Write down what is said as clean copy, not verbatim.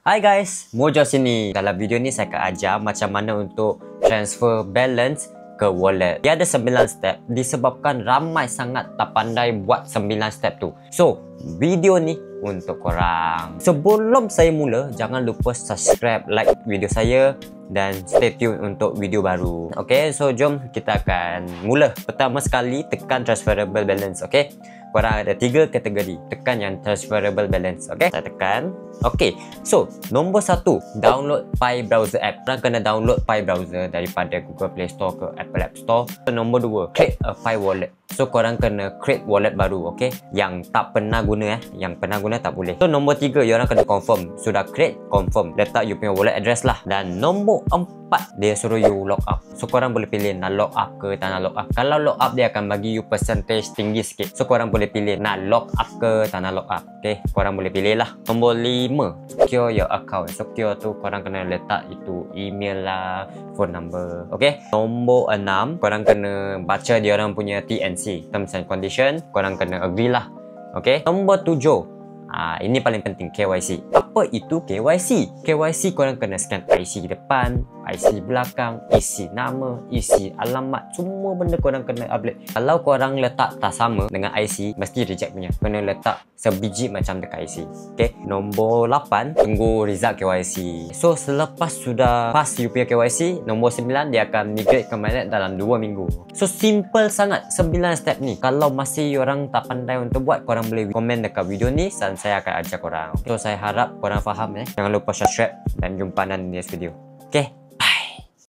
Hai guys, Mojo sini. Dalam video ni saya akan ajar macam mana untuk transfer balance ke wallet. Dia ada 9 step disebabkan ramai sangat tak pandai buat 9 step tu. So, video ni untuk korang. Sebelum saya mula, jangan lupa subscribe, like video saya dan stay tune untuk video baru. Okay, so jom kita akan mula. Pertama sekali, tekan transferable balance. Okay, korang ada 3 kategori. Tekan yang transferable balance. Okay, saya tekan. Okay, so nombor 1, download Pi Browser app. Korang kena download Pi Browser daripada Google Play Store ke Apple App Store. Nombor 2, create a Pi wallet. So korang kena create wallet baru. Okay, yang tak pernah guna yang pernah guna tak boleh. So nombor 3, korang kena confirm. Sudah create, confirm, letak you punya wallet address lah. Dan nombor 4, dia suruh you log up. So korang boleh pilih nak log up ke tak nak log up. Kalau log up, dia akan bagi you percentage tinggi sikit. So korang boleh pilih nak log up ke tak nak log up. Okay, korang boleh pilih lah. Nombor 5, secure your account. Secure tu korang kena letak itu email lah, phone number. Okay, nombor 6, korang kena baca dia orang punya TNC, terms and condition. Korang kena agree lah. Okay, nombor 7, ini paling penting, KYC. Apa itu KYC? KYC korang kena scan IC depan, IC belakang, isi nama, isi alamat, semua benda korang kena upload. Kalau korang letak tak sama dengan IC, mesti reject punya. Kena letak sebiji macam dekat IC. Okay, nombor 8, tunggu result KYC. So selepas sudah pass you punya KYC, nombor 9, dia akan migrate ke mainnet dalam 2 minggu. So simple sangat 9 step ni. Kalau masih orang tak pandai untuk buat, korang boleh komen dekat video ni dan saya akan ajar korang. So saya harap korang faham. Jangan lupa subscribe dan jumpa dalam next video. Okay.